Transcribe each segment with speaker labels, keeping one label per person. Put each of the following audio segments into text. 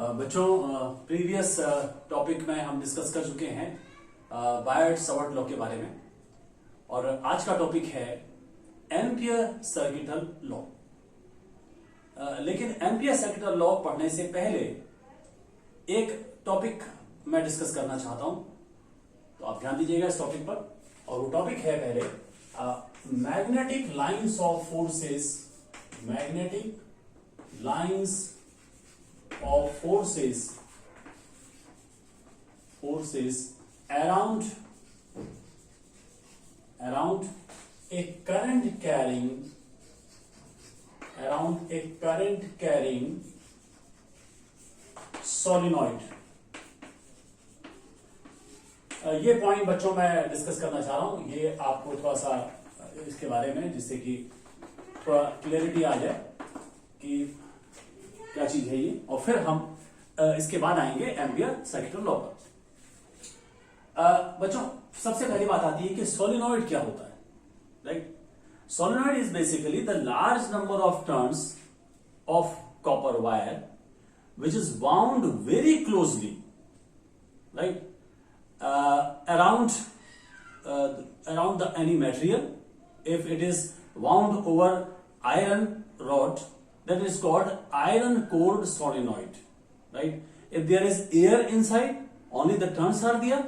Speaker 1: बच्चों previous topic में हम डिस्कस कर चुके हैं बायट-सावर्ट लॉ के बारे में और आज का टॉपिक है एम्पियर सर्किटल लॉ। लेकिन एम्पियर सर्किटल लॉ पढ़ने से पहले एक टॉपिक मैं डिस्कस करना चाहता हूं, तो आप ध्यान दीजिएगा इस टॉपिक पर। और वो टॉपिक है पहले magnetic lines of forces, magnetic lines of forces around a current carrying solenoid। ये पॉइंट बच्चों मैं डिस्कस करना चाह रहा हूं, ये आपको थोड़ा सा इसके बारे में, जिससे कि थोड़ा क्लियरिटी आ जाए कि क्या चीज है ये, और फिर हम इसके बाद आएंगे एम्पियर सर्किटल लॉ पर। बच्चों सबसे पहली बात आती है कि सोलिनॉइड क्या होता है, right. Solenoid is basically the large number of turns of copper wire which is bound very closely, right, around the any material. If it is wound over iron rod, that is called iron cored solenoid, right? If there is air inside, only the turns are there,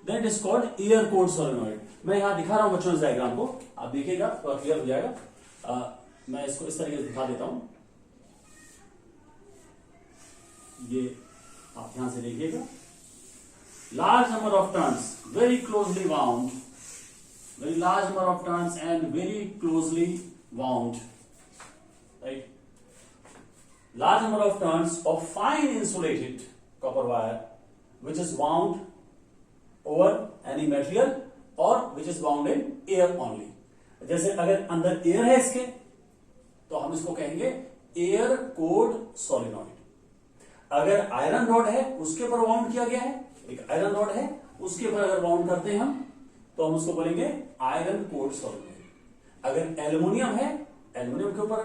Speaker 1: then it is called air cored solenoid. मैं यहां दिखा रहा हूं बच्चों इस diagram को, आप देखिएगा तो क्लियर हो जाएगा। मैं इसको इस तरीके से दिखा देता हूं, ये आप ध्यान से देखिएगा। Large number of turns, very closely wound, very large number of turns and very closely wound, right? Large number of turns of fine insulated copper wire which is wound over any material or which is wound in air only. जैसे अगर अंदर air है इसके, तो हम इसको कहेंगे air code solenoid. अगर आयरन रॉड है उसके ऊपर वाउंड किया गया है, एक आयरन रॉड है उसके ऊपर अगर वाउंड करते हैं हम, तो हम उसको बोलेंगे आयरन कोड सोलिनॉइड। अगर एल्युमिनियम है, एल्युमिनियम के ऊपर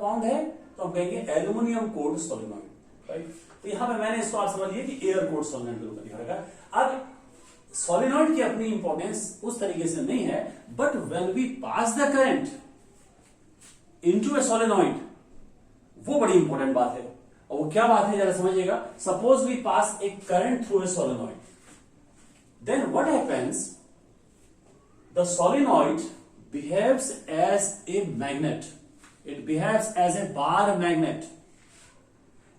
Speaker 1: वाउंड है, तो हम कहेंगे एल्युमिनियम कोड सोलिनॉइड, राइट। तो यहां पे मैंने इसको आप समझिए कि एयर कोड सोलिनॉइड के रूप में लिखा रखा। अब सोलिनॉइड की अपनी इंपॉर्टेंस उस तरीके से नहीं है, but when we pass the current into a solenoid, वो बड़ी इंपॉर्टेंट बात है। और वो क्या बात है जरा समझिएगा। Suppose we pass a current through a solenoid, then what happens, the solenoid behaves as a magnet, it behaves as a bar magnet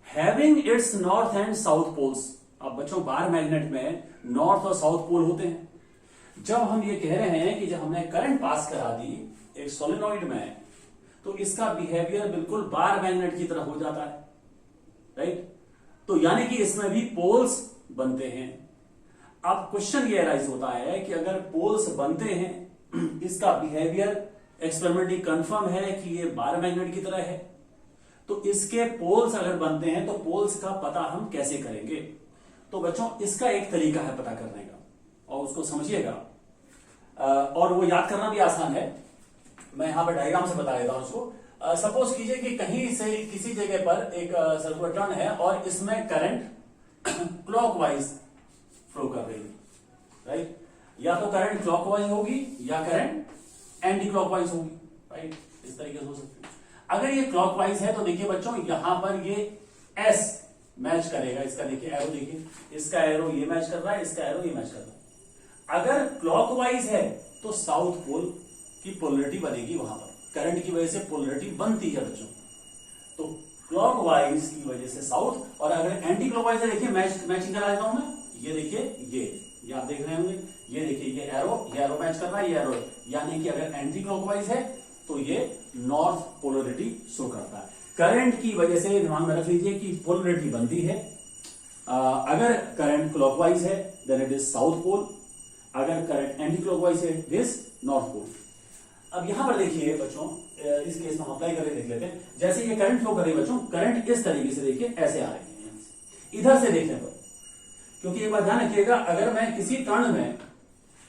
Speaker 1: having its north and south poles। अब बच्चों बार मैग्नेट में north और south pole होते हैं। जब हम ये कह रहे हैं कि जब हमने करंट पास करा दी एक सोलिनॉइड में, तो इसका बिहेवियर बिल्कुल बार मैग्नेट की तरह हो जाता है, राइट। तो यानी कि इसमें भी पोल्स बनते हैं। अब क्वेश्चन ये राइज होता है कि अगर पोल्स बनते हैं, इसका बिहेवियर एक्सपेरिमेंटली कंफर्म है कि ये बार मैग्नेट की तरह है, तो इसके पोल्स अगर बनते हैं तो पोल्स का पता हम कैसे करेंगे। तो बच्चों इसका एक तरीका है पता करने का, और उसको समझिएगा, और वो याद करना भी आसान है। मैं यहां पर डायग्राम से बता देता हूं उसको। सपोज कीजिए कि कहीं से किसी जगह पर एक सर्कुलर टर्न है और इसमें करंट क्लॉकवाइज फ्लो कर रही है, राइट। या तो करंट क्लॉकवाइज होगी या करंट एंटी क्लॉकवाइज होगी, राइट। इस तरीके से हो सकती है। अगर ये क्लॉकवाइज है तो देखिए बच्चों यहां पर ये एस मैच करेगा, इसका देखिए एरो, देखिए इसका एरो ये मैच कर रहा है, इसका एरो ये मैच कर रहा है। अगर क्लॉकवाइज है तो साउथ पोल की पोलरिटी बनेगी, वहां पर करंट की वजह से पोलरिटी बनती है बच्चों। तो क्लॉकवाइज की वजह से साउथ, और अगर एंटी क्लॉकवाइज है, देखिए मैचिंग करा देता हूं मैं, ये देखिए ये आप देख रहे होंगे, ये देखिए ये एरो मैच कर रहा है, ये एरो, यानी कि अगर एंटी क्लॉकवाइज है तो ये नॉर्थ पोलरिटी शो करता है। करंट की वजह से दिमाग में रख लीजिए कि पोलरिटी बनती है। अगर करंट क्लॉकवाइज है then it is south pole, अगर करंट एंटी क्लॉकवाइज है इट इज नॉर्थ पोल। अब यहां पर देखिए बच्चों, इस केस में हम अप्लाई करके देख लेते हैं। जैसे ये करंट फ्लो कर रही है बच्चों, करंट इस तरीके से देखिए ऐसे आ रही है, इधर से देखने पर, क्योंकि एक बात ध्यान रखिएगा, अगर मैं किसी टर्न में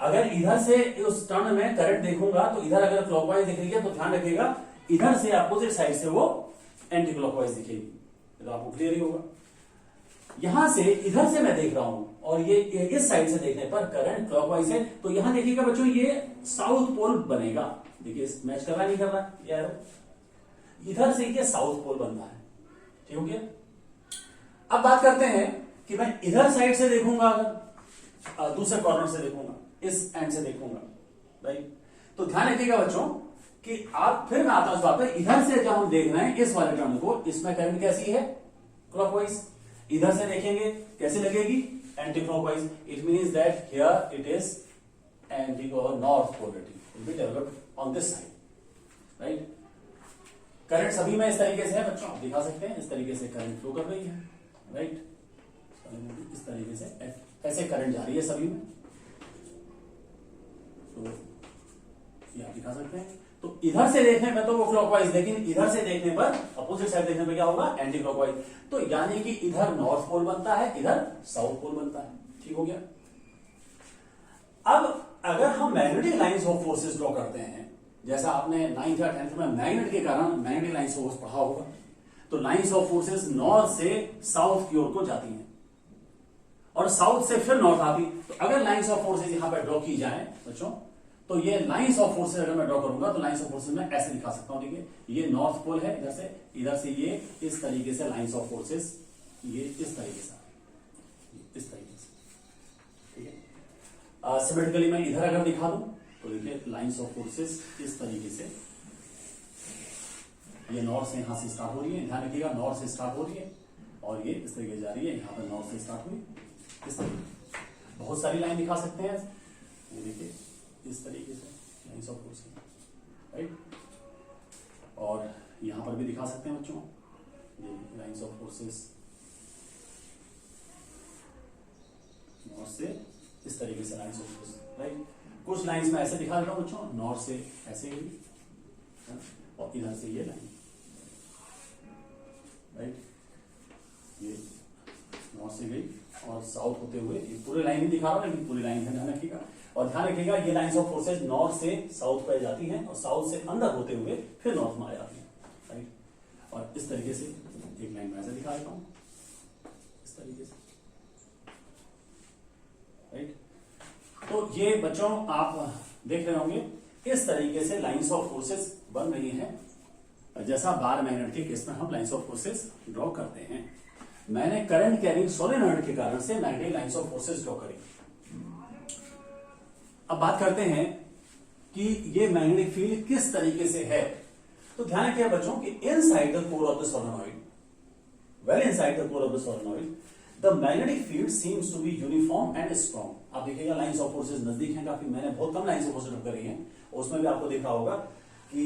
Speaker 1: अगर इधर से उस टर्न में करंट देखूंगा तो इधर अगर क्लॉकवाइज दिख रही है तो ध्यान रखिएगा इधर से अपोजिट साइड से वो एंटी क्लॉकवाइज दिखेगी, तो आपको क्लियर ही होगा। यहां से इधर से मैं देख रहा हूं और ये इस साइड से देखने पर करंट क्लॉकवाइज है, तो यहां देखिएगा बच्चों ये साउथ पोल बनेगा। देखिए मैच कर रहा नहीं कर रहा, ये एरो इधर से ये साउथ पोल बनता है। ठीक हो गया। अब बात करते हैं कि मैं इधर साइड से देखूंगा, अगर दूसरे कॉर्नर से देखूंगा, इस एंड से देखूंगा, राइट। तो ध्यान रखिएगा बच्चों कि आप, फिर मैं आता हूं इस बात पर, इधर से जब हम देख रहे हैं इस वाले टर्न को, इसमें करंट कैसी है? क्लॉकवाइज। इधर से देखेंगे कैसे लगेगी? Anti clockwise. It means that here it is anti north polarity will be developed on this side, right. Current सभी में इस तरीके से है बच्चों, आप दिखा सकते हैं, इस तरीके से करंट फ्लो कर रही है, राइट। इस तरीके से ऐसे करंट जा रही है सभी में, तो ये आप दिखा सकते हैं। तो इधर से देखने में तो वो क्लॉकवाइज, लेकिन इधर से देखने पर, अपोजिट साइड देखने पर क्या होगा? Anti clockwise. तो यानी कि इधर नॉर्थ पोल बनता है, इधर साउथ पोल बनता है। ठीक हो गया। अब अगर हम magnetic lines of forces draw करते हैं, जैसा आपने 9th या 10th में मैग्नेट के कारण मैग्नेटिक लाइंस ऑफ फोर्स पढ़ा होगा, तो लाइंस ऑफ फोर्सेस नॉर्थ से साउथ की ओर को जाती हैं और साउथ से फिर नॉर्थ आती। तो अगर लाइंस ऑफ फोर्सेस यहां पर ड्रॉ की जाए बच्चों, तो ये लाइंस ऑफ फोर्सेस अगर मैं ड्रॉ करूंगा तो लाइंस ऑफ फोर्सेस में ऐसे दिखा सकता हूं। देखिए ये नॉर्थ पोल है, इधर से ये इस तरीके से लाइंस ऑफ फोर्सेस, ये इस तरीके से, इस तरीके से, ठीक है। सिमेट्रिकली मैं इधर अगर दिखा दूं तो देखिए लाइंस ऑफ फोर्सेस इस तरीके से, ये नॉर्थ से यहां से स्टार्ट हो रही है, ध्यान रखिएगा नॉर्थ से स्टार्ट हो रही है और ये इस तरीके जा रही है, यहां पर नॉर्थ से स्टार्ट हुई, इस तरीके बहुत सारी लाइन दिखा सकते हैं, ये देखिए इस तरीके से लाइंस ऑफ फोर्सेस, राइट। और यहां पर भी दिखा सकते हैं बच्चों, ये लाइंस ऑफ फोर्सेस नॉर्थ से इस तरीके से लाइंस ऑफ फोर्सेस, राइट। कुछ लाइंस में ऐसे दिखा देता हूं बच्चों, नॉर्थ से ऐसे गई और इधर से ये लाइन, राइट, ये नॉर्थ से गई और साउथ होते हुए, ये पूरी लाइन ही दिखा रहा हूं लेकिन पूरी लाइन ध्यान रखिएगा। और ध्यान रखिएगा ये लाइंस ऑफ फोर्सेस नॉर्थ से साउथ पर जाती हैं और साउथ से अंदर होते हुए फिर नॉर्थ में आ जाती हैं, राइट। और इस तरीके से एक लाइन में ऐसे दिखा देता हूं, इस तरीके से, राइट। तो ये बच्चों आप देख रहे होंगे इस तरीके से लाइंस ऑफ फोर्सेस बन रही हैं, जैसा बार मैग्नेट के केस में हम लाइंस ऑफ फोर्सेस ड्रॉ करते हैं। मैंने करंट कैरिंग सोलेनॉइड के कारण से magnetic lines of forces draw करी। अब बात करते हैं कि ये मैग्नेटिक फील्ड किस तरीके से है। तो ध्यान रखिए बच्चों कि inside the core of the solenoid, well inside the core of the solenoid, the magnetic field seems to be uniform and strong. आप देखिएगा लाइंस ऑफ फोर्सेस नजदीक हैं काफी, मैंने बहुत कम लाइंस ऑफ फोर्सेस ड्रॉ करी हैं, उसमें भी आपको देखा होगा कि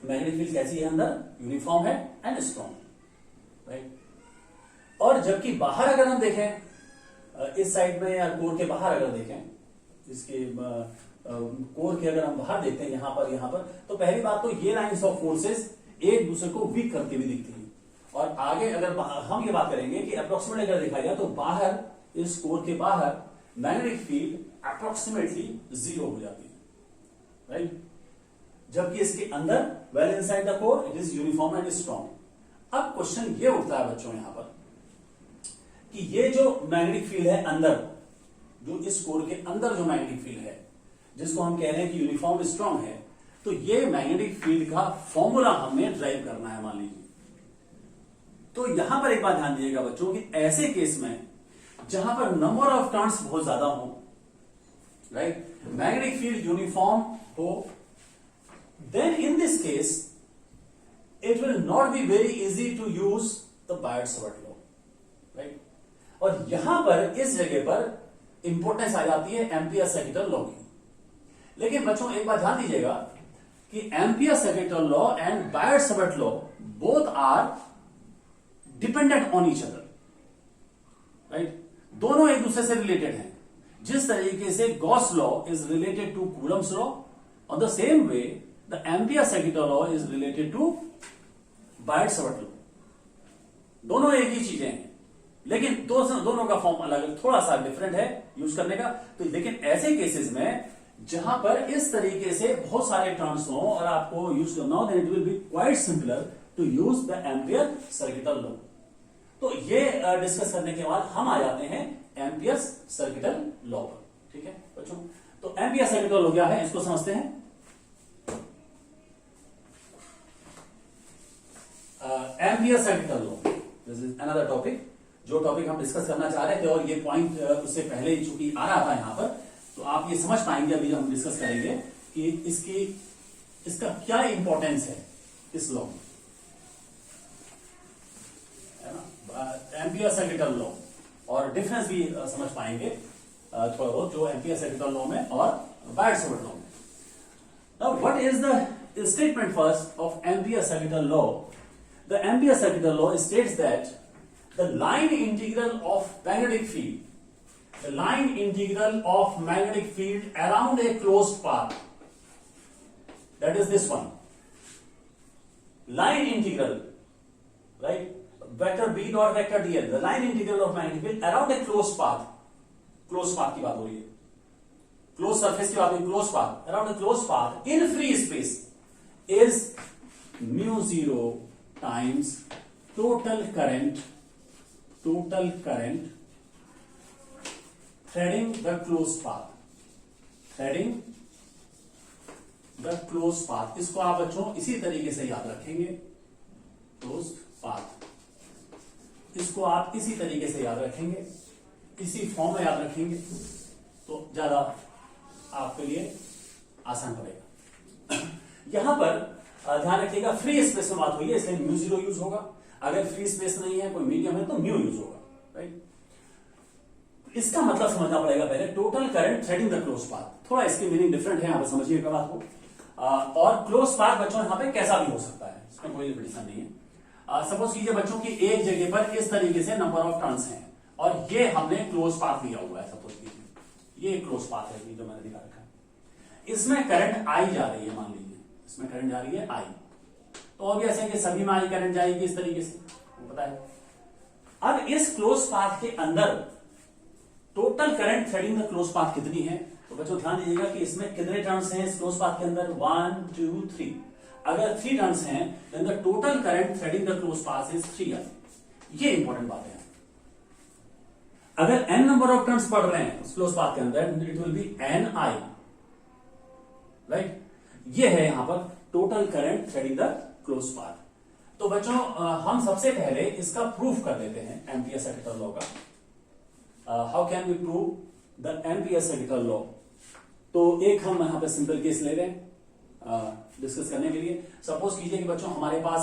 Speaker 1: मैग्नेटिक फील्ड कैसी है, अंदर यूनिफॉर्म है एंड स्ट्रॉन्ग, राइट। और जबकि बाहर अगर हम देखें, इस साइड में या कोर के बाहर अगर देखें, इसके कोर के अगर हम बाहर देखते हैं यहां पर, तो पहली बात तो ये लाइंस ऑफ फोर्सेस एक दूसरे को वीक करती हुई दिखती है। और आगे अगर हम ये बात करेंगे कि अप्रोक्सीमेटली अगर देखा जाए तो बाहर, इस कोर के बाहर मैग्नेटिक फील्ड अप्रोक्सीमेटली 0 हो जाती है, राइट। जबकि इसके अंदर, well inside the core, it is uniform and strong. अब क्वेश्चन ये उठता है बच्चों यहां पर कि ये जो मैग्नेटिक फील्ड है अंदर, जो इस कोर के अंदर जो मैग्नेटिक फील्ड है, जिसको हम कह रहे हैं कि यूनिफॉर्म स्ट्रॉन्ग है, तो ये मैग्नेटिक फील्ड का फॉर्मूला हमें ड्राइव करना है, मान लीजिए। तो यहां पर एक बात ध्यान दीजिएगा बच्चों कि ऐसे केस में जहां पर नंबर ऑफ टर्न्स बहुत ज्यादा हो, राइट, मैग्नेटिक फील्ड यूनिफॉर्म हो, then in this case it will not be very easy to use the Biot-Savart law, right। और यहां पर इस जगह पर इंपॉर्टेंस आ जाती है एम्पियर-सेकेटल लॉ की। लेकिन बच्चों एक बात ध्यान दीजिएगा कि Ampere's circuital law and Biot Savart law both are dependent on each other, right. दोनों एक दूसरे से रिलेटेड हैं। जिस तरीके से Gauss law is related to Coulomb's law, on the same way the Ampere's circuital law is related to Biot Savart law. दोनों एक ही चीजें हैं, लेकिन दोनों का फॉर्म अलग, थोड़ा सा डिफरेंट है यूज करने का। तो लेकिन ऐसे केसेस में जहां पर इस तरीके से बहुत सारे टर्म्स हो और आपको यूज करना हो, then it will be quite simpler to use the Ampere circuital law. तो ये डिस्कस करने के बाद हम आ जाते हैं एम्पियर्स सर्किटल लॉ पर। ठीक है बच्चों, तो एम्पियर सर्किटल लॉ क्या है इसको समझते हैं। Ampere circuital law, this is another topic, जो टॉपिक हम डिस्कस करना चाह रहे थे, और ये पॉइंट उससे पहले ही चूंकि आ रहा था यहां पर, तो आप ये समझ पाएंगे अभी हम डिस्कस करेंगे कि इसका क्या इंपॉर्टेंस है इस लॉ में, है ना। एम्पियर सर्किटल लॉ और डिफरेंस भी समझ पाएंगे थोड़ा बहुत, जो एम्पियर सर्किटल लॉ में और बायट-सवर्त लॉ में। Now what is the statement first of ampere circuital law? The Ampere circuital law states that the line integral of magnetic field around a closed path, that is this one, line integral, right, vector b dot vector dl, the line integral of magnetic field around a closed path की बात हो रही है, closed surface की बात हो रही है, closed path, around a closed path in free space is mu 0 times total current threading the closed path, इसको आप बच्चों इसी तरीके से याद रखेंगे, closed path, इसको आप इसी तरीके से याद रखेंगे, इसी फॉर्म में याद रखेंगे तो ज्यादा आपके लिए आसान पड़ेगा। यहां पर ध्यान रखिएगा, फ्री स्पेस में बात हुई है इसलिए म्यू 0 यूज होगा, अगर फ्री स्पेस नहीं है, कोई मीडियम है, तो म्यू यूज होगा, राइट। इसका मतलब समझना पड़ेगा पहले, total current threading the close path, थोड़ा इसकी मीनिंग डिफरेंट है, यहां पर समझिएगा बात को। और क्लोज पाथ बच्चों यहां पे कैसा भी हो सकता है, इसमें कोई लिमिटेशन नहीं है। सपोज कीजिए बच्चों की एक जगह पर इस तरीके से नंबर ऑफ टर्न्स हैं और ये हमने क्लोज पाथ लिया हुआ है, सपोज कीजिए ये क्लोज पाथ है जो मैंने दिखा रखा है, इसमें करंट आई जा रही है, मान लीजिए इसमें करंट जा रही है आई, तो अब ऐसे कि सभी में आई करंट जाएगी इस तरीके से, पता है। अब इस क्लोज पाथ के अंदर total current threading the close path कितनी है, तो बच्चों ध्यान दीजिएगा कि इसमें कितने टर्न्स हैं इस क्लोज पाथ के अंदर, 1 2 3, अगर 3 टर्न्स हैं then the total current threading the close path is 3 ये इंपॉर्टेंट बात है। अगर n नंबर ऑफ टर्न्स पड़ रहे हैं उस क्लोज पाथ के अंदर, it will B n i, right. ये है यहां पर total current threading the close path. तो बच्चों हम सबसे पहले इसका प्रूफ कर लेते हैं एम्पियर सर्किटल लॉ का। How can we prove the Ampere circuital law? तो एक हम यहां पे सिंपल केस ले रहे हैं डिस्कस करने के लिए। सपोज कीजिए कि बच्चों हमारे पास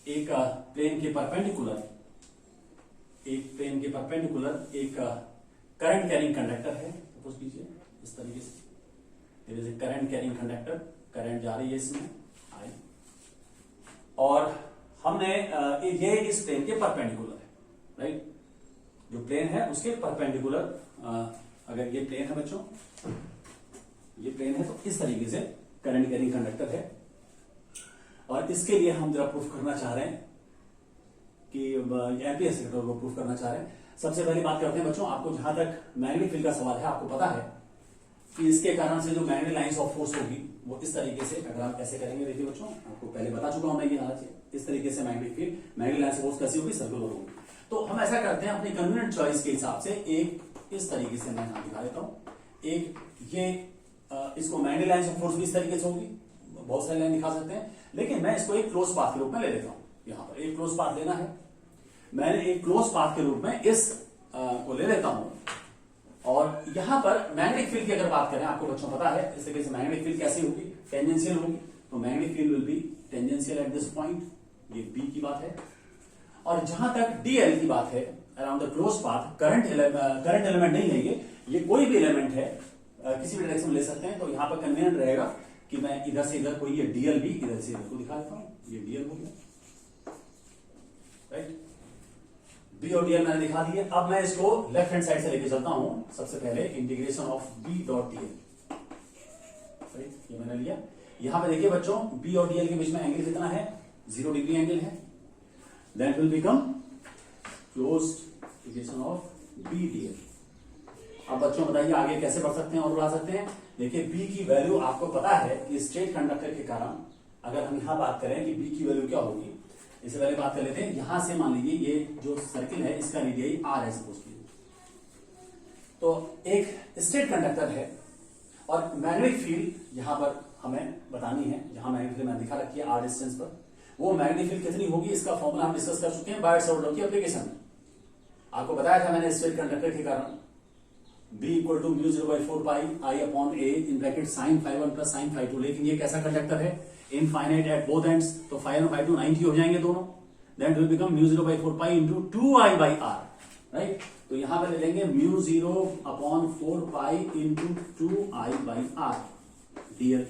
Speaker 1: एक प्लेन के परपेंडिकुलर एक करंट कैरिंग कंडक्टर है, सपोज कीजिए इस तरीके से, there is a current carrying conductor, current जा रही है इसमें आई, और हमने ये इस प्लेन के परपेंडिकुलर है, राइट, जो प्लेन है उसके परपेंडिकुलर, अगर ये प्लेन है बच्चों, ये प्लेन है तो इस तरीके से करंट कैरिंग कंडक्टर है, और इसके लिए हम जरा प्रूफ करना चाह रहे हैं कि एम्पियर सर्किटल को प्रूफ करना चाह रहे हैं। सबसे पहली बात करते हैं बच्चों, आपको जहां तक मैग्नेटिक फील्ड का सवाल है, आपको पता है कि इसके कारण से जो मैग्नेटिक लाइंस ऑफ फोर्स होगी वो इस तरीके से, अगर आप ऐसे करेंगे, देखिए बच्चों आपको पहले बता चुका हूं मैं ये हालत, इस तरीके से मैग्नेटिक लाइंस ऑफ फोर्स कैसी होगी, सर्कुलर होगी। तो हम ऐसा करते हैं अपनी कन्वीनियंट चॉइस के हिसाब से, एक इस तरीके से मैं यहां दिखा देता हूं, एक ये इसको मैग्नेटिक लाइंस ऑफ फोर्स भी इस तरीके से होगी, बहुत सारी लाइन दिखा सकते हैं, लेकिन मैं इसको एक क्लोज पाथ के रूप में ले लेता हूं। यहां पर एक क्लोज पाथ लेना है, मैंने एक क्लोज पाथ के रूप में इस को ले लेता हूं, और यहां पर मैग्नेटिक फील्ड की अगर बात करें, आपको बच्चों पता है इस तरीके से मैग्नेटिक फील्ड कैसी होगी, टेंजेंशियल होगी, तो magnetic field will be tangential at this point, ये बी की बात है। और जहां तक डीएल की बात है, around the close path, current element नहीं लेंगे, ये कोई भी एलिमेंट है, किसी भी डायरेक्शन में ले सकते हैं, तो यहां पर कन्वीनियंट रहेगा कि मैं इधर से इधर कोई ये डीएल भी इधर से इधर को दिखा देता हूं, ये डीएल हो गया, राइट, बी और डीएल मैंने दिखा दिए। अब मैं इसको लेफ्ट हैंड साइड से लेके चलता हूं, सबसे पहले integration of B dot DL, ये मैंने लिया। यहां पे देखिए बच्चों, बी और डीएल के बीच में एंगल कितना है, 0 डिग्री एंगल है, that will become closed integration of B DL. अब बच्चों बताइए आगे कैसे बढ़ सकते हैं और बढ़ा सकते हैं। देखिए बी की वैल्यू आपको पता है कि स्ट्रेट कंडक्टर के कारण, अगर हम यहां बात करें कि बी की वैल्यू क्या होगी, इससे पहले बात कर लेते हैं, यहां से मान लीजिए ये जो सर्किल है इसका रेडियस r है सपोज कीजिए, तो एक स्ट्रेट कंडक्टर है और मैग्नेटिक फील्ड यहां पर हमें बतानी है, जहां मैग्नेटिक फील्ड मैंने दिखा रखी है r डिस्टेंस पर, वो मैग्नेटिक फील्ड कितनी होगी इसका फॉर्मूला हम डिस्कस कर चुके हैं बायट-सावर्त लॉ की एप्लीकेशन में। आपको बताया था मैंने स्ट्रेट कंडक्टर के कारण B equal to mu 0/4 pi I upon A in bracket sin phi1 plus sin phi2, लेकिन ये कैसा कंडक्टर है, इनफाइनाइट एट बोथ एंड्स, तो phi1 और phi2 90 हो जाएंगे दोनों, then it will become mu 0/4 pi into 2I/r, right. तो यहां पर ले लेंगे mu 0/4 pi into 2I/r dl,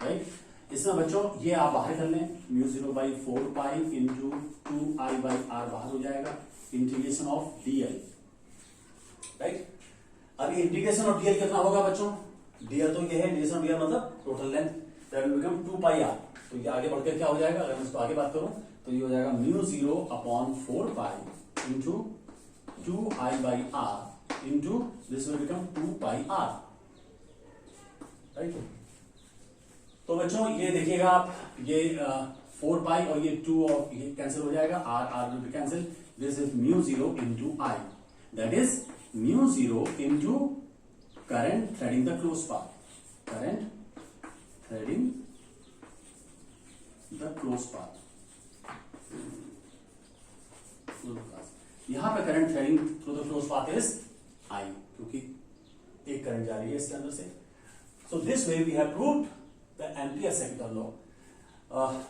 Speaker 1: right. इसमें बच्चों ये आप बाहर कर लें, म्यू 0/4 पाई इंटू 2I/r बाहर हो जाएगा, इंटीग्रेशन ऑफ dl, राइट। अब ये इंटीग्रेशन ऑफ dl कितना होगा बच्चों, dl तो ये है, इंटीग्रेशन ऑफ dl मतलब total length, that will become 2πr, तो ये आगे बढ़कर क्या हो जाएगा, अगर मैं इसको आगे बात करूं तो ये हो जाएगा mu 0/4 pi into 2I/r into this will become 2πr, right. तो बच्चों ये देखिएगा आप, ये 4 पाई और ये 2 और ये कैंसिल हो जाएगा, r will be cancel, this is mu 0 into I, that is mu 0 into current threading the close path, current threading the close path. यहां पर current threading through the close path is I, क्योंकि एक current जा रही है इसके अंदर से। So this way we have proved the Ampere second law.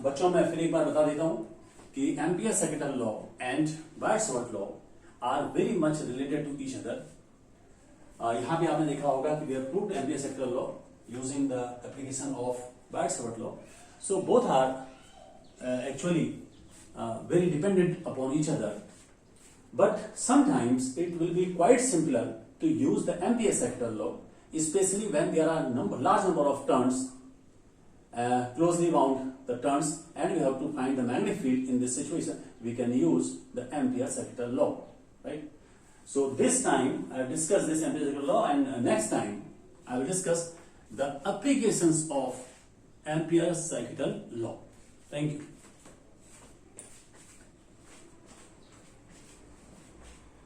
Speaker 1: बच्चों मैं फिर एक बार बता देता हूं कि Ampere second law and Biot Savart law are very much related to each other. यहां भी आपने देखा होगा कि we have proved Ampere second law using the application of बायट-सावर्त law. So both are actually very dependent upon each other. But sometimes it will be quite simpler to use the Ampere second law, especially when there are large number of turns, closely wound the turns, and we have to find the magnetic field. In this situation, we can use the Ampere second law. Right. So this time I have discussed this empirical law, and next time I will discuss the applications of Ampere's second law. Thank you.